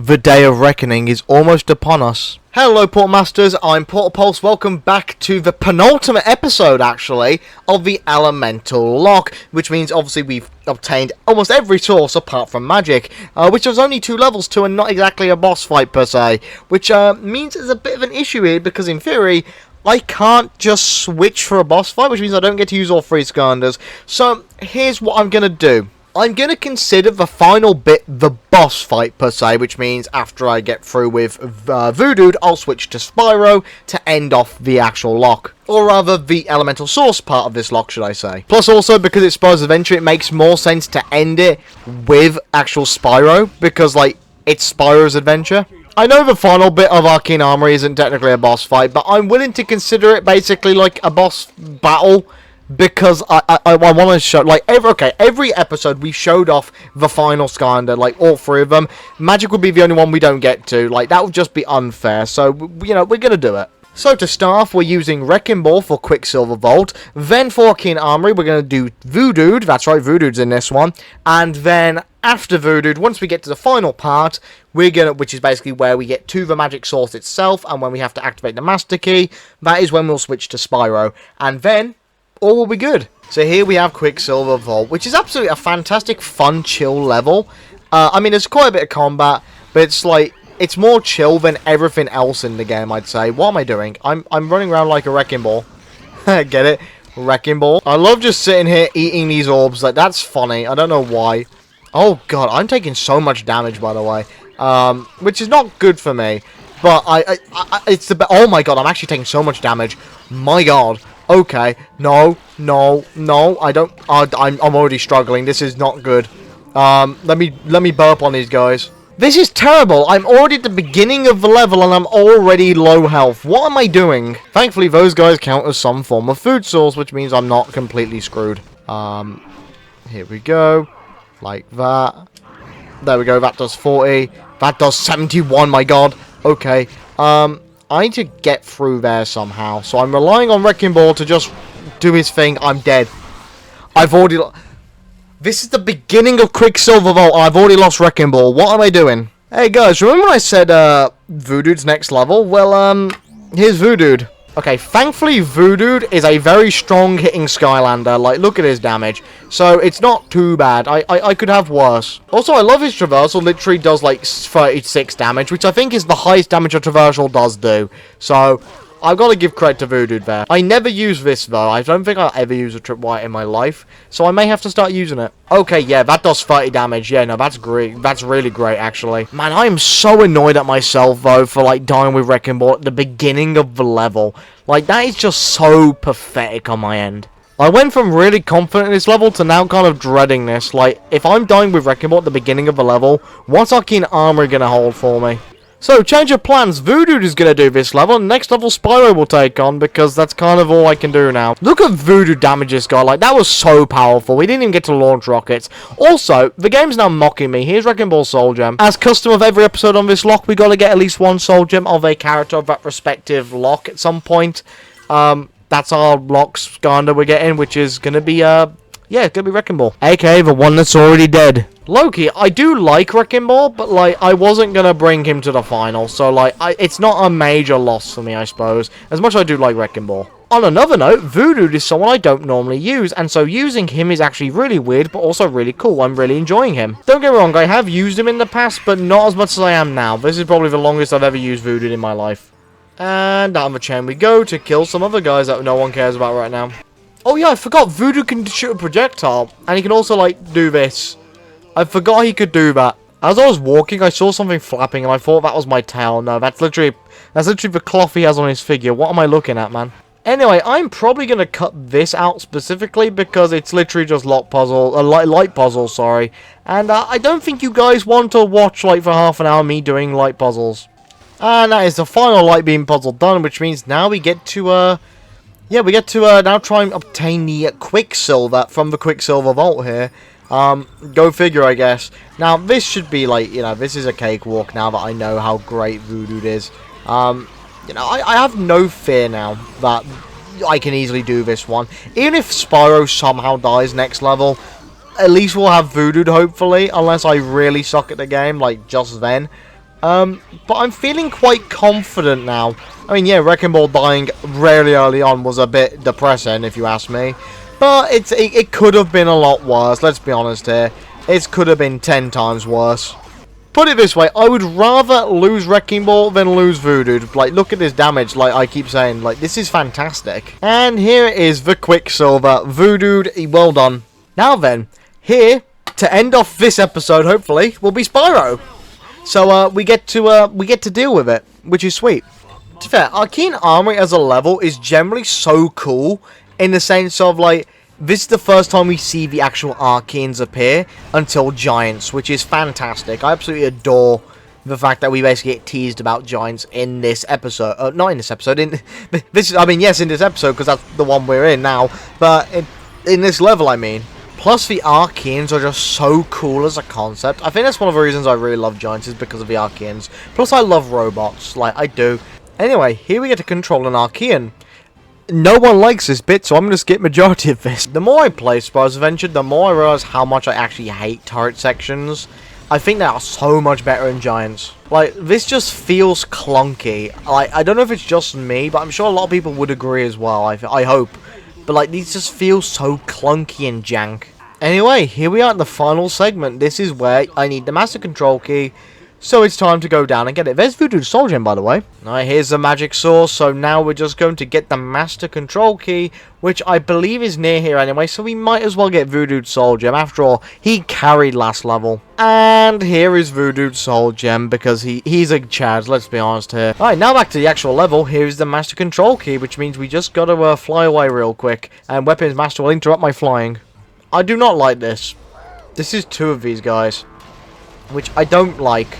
The day of reckoning is almost upon us. Hello Portmasters, I'm Portapulse. Welcome back to the penultimate episode, actually, of the Elemental Locke, which means obviously we've obtained almost every source apart from magic, which was only 2 levels to and not exactly a boss fight per se, which means there's a bit of an issue here because in theory I can't just switch for a boss fight, which means I don't get to use all 3 Skylanders. So here's what I'm going to do. I'm going to consider the final bit the boss fight per se, which means after I get through with Voodoo, I'll switch to Spyro to end off the actual lock. Or rather, the elemental source part of this lock, should I say. Plus also, because it's Spyro's adventure, it makes more sense to end it with actual Spyro, because, like, it's Spyro's adventure. I know the final bit of Arcane Armory isn't technically a boss fight, but I'm willing to consider it basically like a boss battle. Because I want to show, like, every episode we showed off the final Skylander, like, all 3 of them. Magic would be the only one we don't get to. Like, that would just be unfair. So, you know, we're going to do it. So, to start off, we're using Wrecking Ball for Quicksilver Vault. Then, for Arcane Armory, we're going to do Voodoo. That's right, Voodoo's in this one. And then, after Voodoo, once we get to the final part, we're going to, which is basically where we get to the magic source itself, and when we have to activate the Master Key, that is when we'll switch to Spyro. And then all will be good. So here we have Quicksilver Vault, which is absolutely a fantastic, fun, chill level. I mean, there's quite a bit of combat, but it's like, it's more chill than everything else in the game, I'd say. What am I doing? I'm running around like a wrecking ball. Get it? Wrecking ball. I love just sitting here eating these orbs. Like, that's funny. I don't know why. Oh, God. I'm taking so much damage, by the way. Which is not good for me. But it's the... Oh, my God. I'm actually taking so much damage. My God. Okay, no, I don't, I'm already struggling, this is not good. Let me burp on these guys. This is terrible, I'm already at the beginning of the level and I'm already low health. What am I doing? Thankfully, those guys count as some form of food source, which means I'm not completely screwed. Here we go, like that. There we go, that does 40, that does 71, my God. Okay, I need to get through there somehow. So I'm relying on Wrecking Ball to just do his thing. I'm dead. I've already... This is the beginning of Quicksilver Vault. I've already lost Wrecking Ball. What am I doing? Hey, guys. Remember when I said Voodoo's next level? Well, here's Voodoo. Okay, thankfully Voodoo is a very strong hitting Skylander. Like, look at his damage. So, it's not too bad. I could have worse. Also, I love his traversal. Literally does, like, 36 damage, which I think is the highest damage a traversal does do. So, I've got to give credit to Voodoo there. I never use this, though. I don't think I'll ever use a tripwire in my life. So, I may have to start using it. Okay, yeah, that does 30 damage. Yeah, no, that's great. That's really great, actually. Man, I am so annoyed at myself, though, for, like, dying with Wrecking Ball at the beginning of the level. Like, that is just so pathetic on my end. I went from really confident in this level to now kind of dreading this. Like, if I'm dying with Wrecking Ball at the beginning of the level, what's Arcane Armory gonna hold for me? So, change of plans. Voodoo is going to do this level, and next level Spyro will take on, because that's kind of all I can do now. Look at Voodoo damage this guy. Like, that was so powerful. We didn't even get to launch rockets. Also, the game's now mocking me. Here's Wrecking Ball Soul Gem. As custom of every episode on this lock, we got to get at least 1 Soul Gem of a character of that respective lock at some point. That's our lock Skylander we're getting, which is going to be, yeah, it's going to be Wrecking Ball. AKA the one that's already dead. Loki, I do like Wrecking Ball, but, like, I wasn't going to bring him to the final. So, like, it's not a major loss for me, I suppose. As much as I do like Wrecking Ball. On another note, Voodoo is someone I don't normally use. And so using him is actually really weird, but also really cool. I'm really enjoying him. Don't get me wrong, I have used him in the past, but not as much as I am now. This is probably the longest I've ever used Voodoo in my life. And down the chain we go to kill some other guys that no one cares about right now. Oh yeah, I forgot Voodoo can shoot a projectile. And he can also, like, do this. I forgot he could do that. As I was walking, I saw something flapping, and I thought that was my tail. No, that's literally the cloth he has on his figure. What am I looking at, man? Anyway, I'm probably going to cut this out specifically, because it's literally just light puzzle, sorry. And I don't think you guys want to watch, like, for half an hour me doing light puzzles. And that is the final light beam puzzle done, which means now we get to, yeah, we get to now try and obtain the Quicksilver from the Quicksilver Vault here. Go figure, I guess. Now, this should be, like, you know, this is a cakewalk now that I know how great Voodoo is. You know, I have no fear now that I can easily do this one. Even if Spyro somehow dies next level, at least we'll have Voodoo, hopefully, unless I really suck at the game, like, just then. But I'm feeling quite confident now. I mean, yeah, Wrecking Ball dying really early on was a bit depressing, if you ask me. But it could have been a lot worse, let's be honest here. It could have been 10 times worse. Put it this way, I would rather lose Wrecking Ball than lose Voodoo. Like, look at this damage, like I keep saying. Like, this is fantastic. And here is the Quicksilver. Voodoo, well done. Now then, here, to end off this episode, hopefully, will be Spyro. So, we get to deal with it, which is sweet. To be fair, Arcane Armory as a level is generally so cool, in the sense of, like, this is the first time we see the actual Arcanes appear until Giants, which is fantastic. I absolutely adore the fact that we basically get teased about Giants in this episode. Not in this episode, in this. I mean, yes, in this episode, because that's the one we're in now. But in this level, I mean. Plus, the Arcanes are just so cool as a concept. I think that's one of the reasons I really love Giants, is because of the Arcanes. Plus, I love robots. Like, I do. Anyway, here we get to control an Arcean. No one likes this bit, so I'm going to skip majority of this. The more I play Spyro's Adventure, the more I realise how much I actually hate turret sections. I think they are so much better in Giants. Like, this just feels clunky. Like, I don't know if it's just me, but I'm sure a lot of people would agree as well, I hope. But, like, these just feel so clunky and jank. Anyway, here we are in the final segment. This is where I need the Master Control Key. So it's time to go down and get it. There's Voodoo Soul Gem, by the way. Alright, here's the magic source. So now we're just going to get the Master Control Key, which I believe is near here anyway. So we might as well get Voodoo Soul Gem. After all, he carried last level. And here is Voodoo Soul Gem, because he's a Chaz, let's be honest here. Alright, now back to the actual level. Here's the Master Control Key, which means we just gotta fly away real quick. And Weapons Master will interrupt my flying. I do not like this. This is 2 of these guys, which I don't like.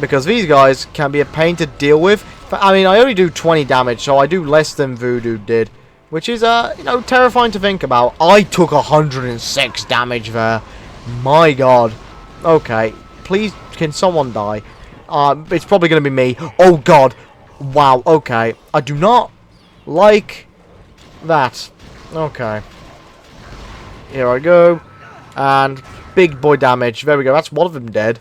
Because these guys can be a pain to deal with. But, I mean, I only do 20 damage, so I do less than Voodoo did. Which is, you know, terrifying to think about. I took 106 damage there. My god. Okay. Please, can someone die? It's probably going to be me. Oh, god. Wow. Okay. I do not like that. Okay. Here I go. And big boy damage. There we go. That's one of them dead.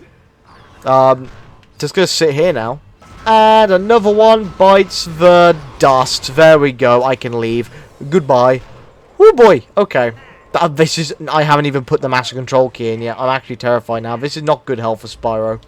Just gonna sit here now. And another one bites the dust. There we go. I can leave. Goodbye. Oh boy. Okay. This is. I haven't even put the Master Control Key in yet. I'm actually terrified now. This is not good health for Spyro.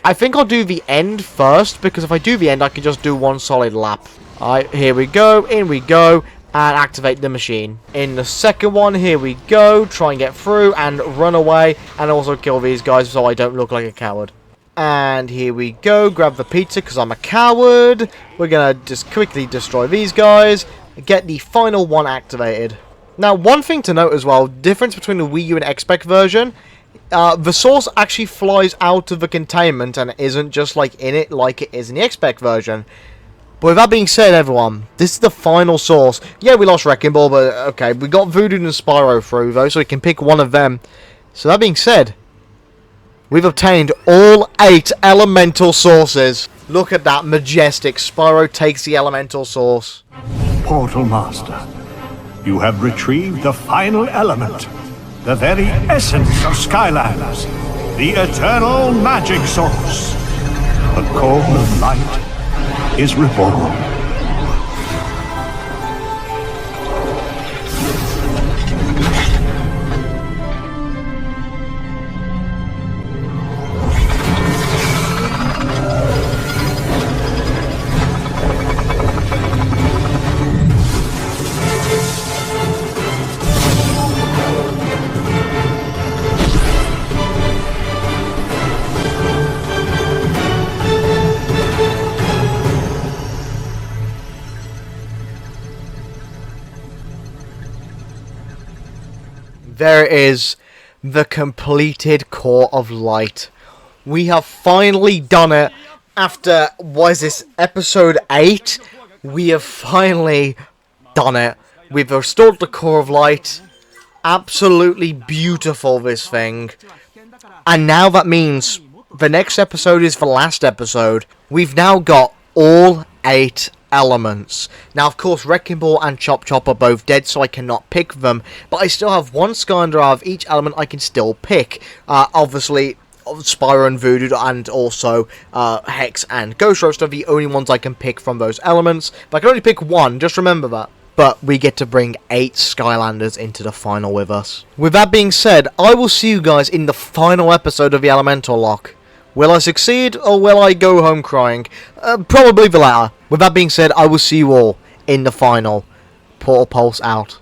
I think I'll do the end first, because if I do the end, I can just do one solid lap. Alright, here we go. In we go. And activate the machine. In the second one, here we go. Try and get through and run away. And also kill these guys so I don't look like a coward. And here we go, grab the pizza because I'm a coward. We're going to just quickly destroy these guys. Get the final one activated. Now, one thing to note as well, difference between the Wii U and X-Spec version. The source actually flies out of the containment and isn't just like in it like it is in the X-Spec version. But with that being said, everyone, this is the final source. Yeah, we lost Wrecking Ball, but okay, we got Voodoo and Spyro through though, so we can pick one of them. So that being said, we've obtained all 8 elemental sources. Look at that, majestic. Spyro takes the elemental source. Portal Master, you have retrieved the final element, the very essence of Skylanders, the eternal magic source. The core of light is reborn. There it is, the completed Core of Light. We have finally done it after, what is this, episode 8? We have finally done it. We've restored the Core of Light. Absolutely beautiful, this thing. And now that means the next episode is the last episode. We've now got all 8 elements. Now, of course, Wrecking Ball and Chop Chop are both dead, so I cannot pick them. But I still have one Skylander out of each element I can still pick. Obviously, Spyro and Voodoo, and also Hex and Ghost Roast are the only ones I can pick from those elements. If I can only pick one, just remember that. But we get to bring 8 Skylanders into the final with us. With that being said, I will see you guys in the final episode of the Elemental Locke. Will I succeed, or will I go home crying? Probably the latter. With that being said, I will see you all in the final. Portal Pulse out.